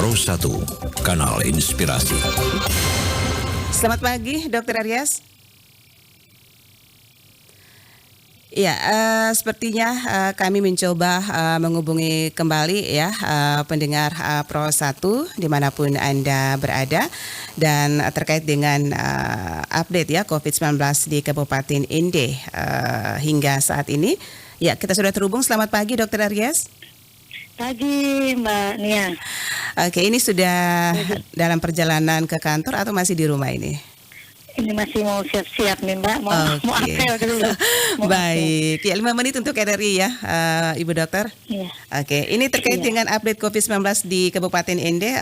Pro 1, Kanal Inspirasi. Selamat pagi, Dr. Aryas. Ya, sepertinya kami mencoba menghubungi kembali ya pendengar Pro 1 dimanapun Anda berada, dan terkait dengan update ya COVID-19 di Kabupaten Ende hingga saat ini. Ya, kita sudah terhubung. Selamat pagi, Dr. Aryas. Pagi, Mbak Nia. Oke, ini sudah dalam perjalanan ke kantor atau masih di rumah ini? Ini masih mau siap-siap nih, Mbak. Mau apel dulu. Baik, ya 5 menit untuk RRI ya, Ibu Dokter. Iya. Oke, ini terkait dengan update COVID-19 di Kabupaten Ende,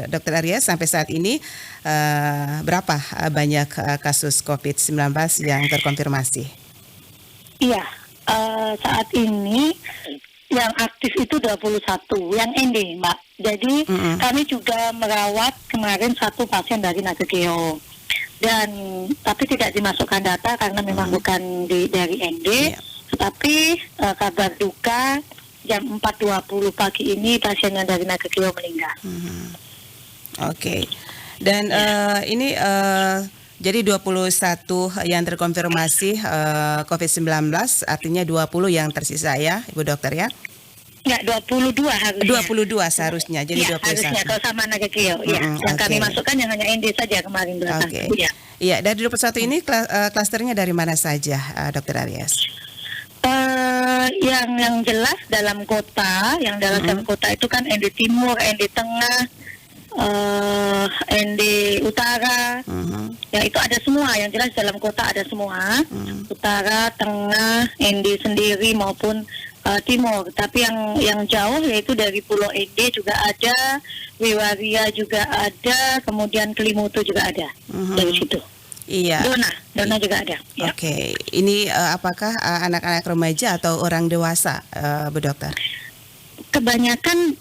Dr. Aryas, sampai saat ini berapa banyak kasus COVID-19 yang terkonfirmasi? Iya, saat ini yang aktif itu 21, yang Ende, Mbak. Jadi kami juga merawat kemarin satu pasien dari Nagekeo. Dan tapi tidak dimasukkan data karena memang bukan dari ND, tetapi kabar duka jam 4.20 pagi ini pasiennya dari Nagekeo meninggal. Oke. Dan ini jadi 21 yang terkonfirmasi COVID-19, artinya 20 yang tersisa ya, Ibu Dokter ya? Enggak, 22 harusnya. 22 seharusnya, jadi ya, 21. Harusnya kalau sama Nagekeo, yang kami masukkan yang hanya ND saja kemarin 21. Oke. Iya, dari 21 ini klasternya dari mana saja, Dr. Aryas? Yang jelas dalam kota, dalam kota itu kan ND Timur, ND Tengah, ND Utara, ya itu ada semua. Yang jelas dalam kota ada semua, Utara, Tengah, ND sendiri maupun Timur. Tapi yang jauh yaitu dari Pulau Ende juga ada, Wiwaria juga ada, kemudian Kelimutu juga ada dari situ. Iya. Dona juga ada. Ya. Oke, ini apakah anak-anak remaja atau orang dewasa, Bu Dokter? Kebanyakan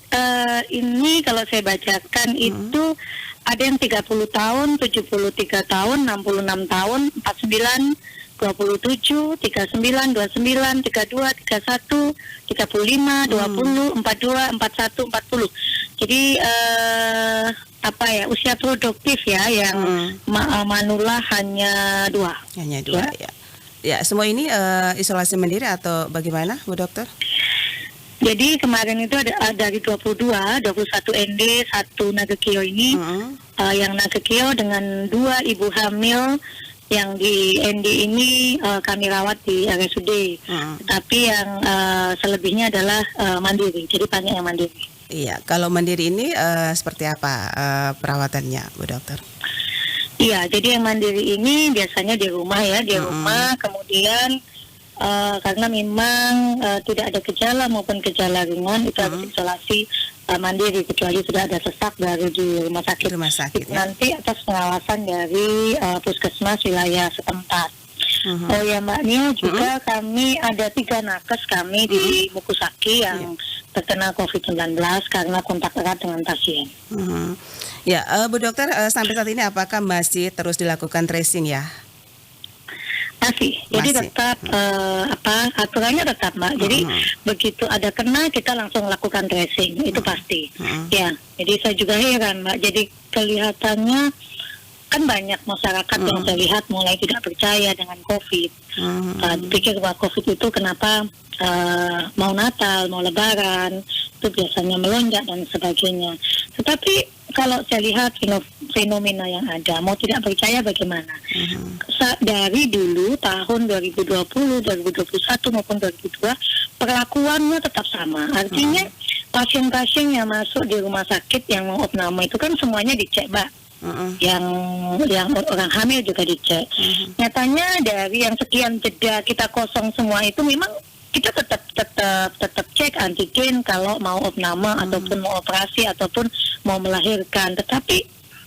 ini kalau saya bacakan itu ada yang 30 tahun, 73 tahun, 66 tahun, 49, 27, 39, 29, 32, 31, 35, 20, 42, 41, 40. Jadi usia produktif ya yang manula hanya 2. Hanya 2 ya. Ya, semua ini isolasi mandiri atau bagaimana, Bu Dokter? Jadi kemarin itu ada dari 21 ND, 1 Nagekeo ini, yang Nagekeo dengan 2 ibu hamil. Yang di ND ini kami rawat di RSUD, tapi yang selebihnya adalah mandiri, jadi banyak yang mandiri. Iya, kalau mandiri ini seperti apa perawatannya, Bu Dokter? Iya, jadi yang mandiri ini biasanya di rumah ya, rumah, kemudian karena memang tidak ada gejala maupun gejala ringan, itu harus isolasi mandiri kecuali sudah ada sesak dari di rumah sakit. Ya? Nanti atas pengawasan dari puskesmas wilayah setempat. Oh ya Mbak Nia, juga kami ada 3 nakes kami di Mukusaki yang terkena COVID-19 karena kontak erat dengan pasien. Ya, Bu Dokter, sampai saat ini apakah masih terus dilakukan tracing ya? Masih. Jadi tetap aturannya tetap, Mbak. Jadi begitu ada kena kita langsung lakukan tracing, itu pasti. Ya. Jadi saya juga heran, Mbak. Jadi kelihatannya kan banyak masyarakat yang saya lihat mulai tidak percaya dengan COVID. Pikir bahwa COVID itu kenapa mau Natal, mau Lebaran itu biasanya melonjak dan sebagainya. Tetapi kalau saya lihat fenomena yang ada, mau tidak percaya bagaimana? Dari dulu tahun 2020, 2021 maupun 2022 perlakuannya tetap sama. Artinya pasien-pasien yang masuk di rumah sakit yang mau opname itu kan semuanya dicek, Mbak. Yang orang hamil juga dicek. Nyatanya dari yang sekian jeda kita kosong semua itu memang kita tetap cek antigen kalau mau opname ataupun mau operasi ataupun mau melahirkan, tetapi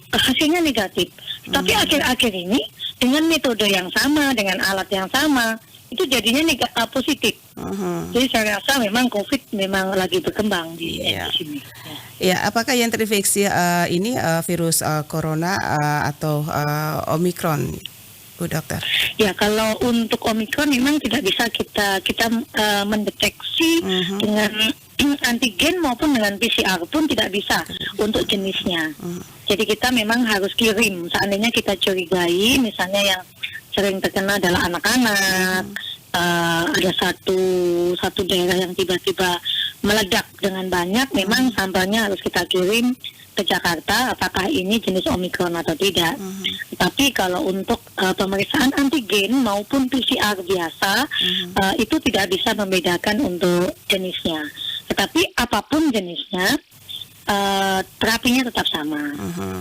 hasilnya negatif. Tapi akhir-akhir ini dengan metode yang sama, dengan alat yang sama, itu jadinya positif. Jadi saya rasa memang COVID memang lagi berkembang di sini. Ya, apakah yang terinfeksi ini virus corona atau Omikron? Bu Dokter? Ya, kalau untuk Omikron memang tidak bisa kita mendeteksi dengan antigen maupun dengan PCR pun tidak bisa untuk jenisnya. Jadi kita memang harus kirim. Seandainya kita curigai, misalnya yang sering terkena adalah anak-anak, ada satu daerah yang tiba-tiba meledak dengan banyak, memang sampelnya harus kita kirim ke Jakarta, apakah ini jenis Omikron atau tidak. Tapi kalau untuk pemeriksaan antigen maupun PCR biasa, itu tidak bisa membedakan untuk jenisnya. Tetapi apapun jenisnya, terapinya tetap sama.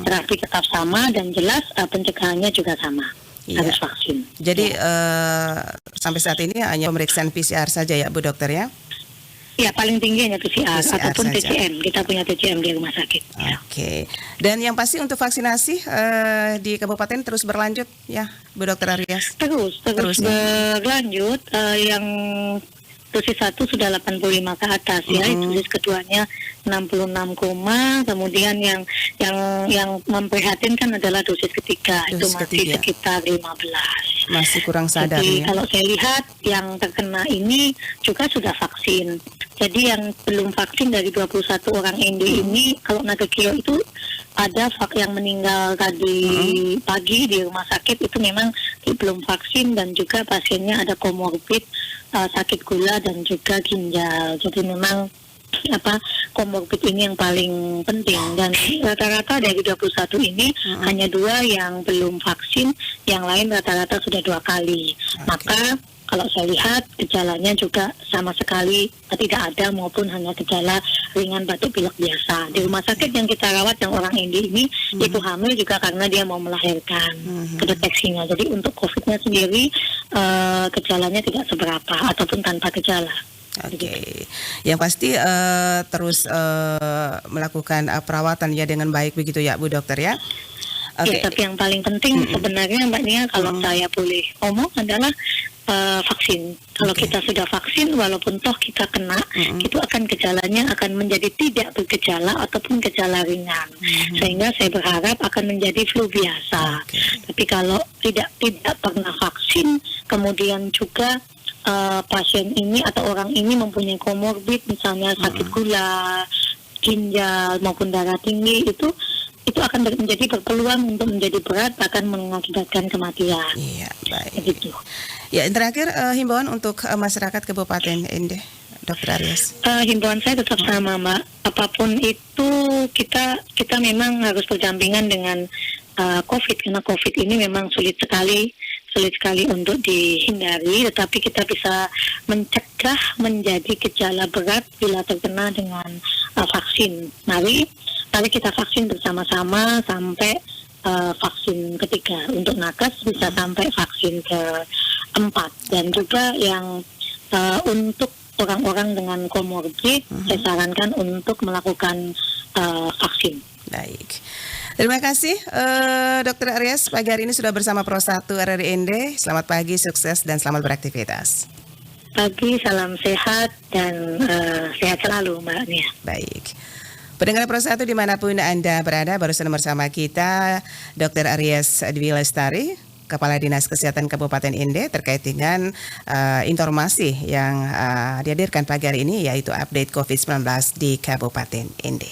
Terapi tetap sama dan jelas pencegahannya juga sama. Harus vaksin. Jadi sampai saat ini hanya pemeriksaan PCR saja ya Bu Dokter ya? Ya, paling tinggi hanya PCR ataupun saja. TCM. Kita punya TCM di rumah sakit. Oke. Dan yang pasti untuk vaksinasi di kabupaten terus berlanjut ya, Bu Dokter Aryas? Terus berlanjut. Yang dosis 1 sudah 85 ke atas ya. Dosis keduanya 66, kemudian yang memprihatinkan adalah dosis ketiga. Itu masih sekitar 15. Masih kurang sadar. Jadi ya. Kalau saya lihat yang terkena ini juga sudah vaksin. Jadi yang belum vaksin dari 21 orang ND ini, kalau Nagakio itu ada yang meninggal tadi pagi di rumah sakit, itu memang belum vaksin dan juga pasiennya ada komorbid, sakit gula dan juga ginjal. Jadi memang komorbid ini yang paling penting, dan rata-rata dari 21 ini hanya 2 yang belum vaksin, yang lain rata-rata sudah 2 kali. Maka kalau saya lihat gejalanya juga sama sekali tidak ada maupun hanya gejala ringan batuk pilek biasa. Di rumah sakit yang kita rawat yang orang ND ini ibu hamil juga karena dia mau melahirkan, kedeteksinya. Jadi untuk COVID-nya sendiri gejalanya tidak seberapa ataupun tanpa gejala. Oke. Yang pasti terus melakukan perawatan ya dengan baik begitu ya Bu Dokter ya. Ya, tapi yang paling penting sebenarnya Mbak Nia, kalau saya boleh ngomong adalah vaksin. Kalau kita sudah vaksin, walaupun toh kita kena, itu akan gejalanya akan menjadi tidak bergejala ataupun gejala ringan. Sehingga saya berharap akan menjadi flu biasa. Tapi kalau tidak pernah vaksin, kemudian juga pasien ini atau orang ini mempunyai komorbid, misalnya sakit gula, ginjal maupun darah tinggi, itu akan menjadi berpeluang untuk menjadi berat, akan mengakibatkan kematian. Iya, baik. Begitu. Ya, terakhir himbauan untuk masyarakat Kabupaten ND, Dokter Aryas. Himbauan saya tetap sama, Mbak. Apapun itu kita memang harus berdampingan dengan COVID, karena COVID ini memang sulit sekali untuk dihindari, tetapi kita bisa mencegah menjadi gejala berat bila terkena dengan vaksin. Mari kita vaksin bersama-sama sampai vaksin ketiga. Untuk nakes bisa sampai vaksin ke-4. Dan juga yang untuk orang-orang dengan komorbid, saya sarankan untuk melakukan vaksin. Baik. Terima kasih Dr. Aryas, pagi hari ini sudah bersama Pro 1 RRI ND. Selamat pagi, sukses dan selamat beraktivitas. Pagi, salam sehat dan sehat selalu Mbak Nia. Baik. Pendengar Pro 1 dimanapun Anda berada, barusan bersama kita Dr. Aryas Dwi Lestari, Kepala Dinas Kesehatan Kabupaten ND, terkait dengan informasi yang dihadirkan pagi hari ini, yaitu update COVID-19 di Kabupaten ND.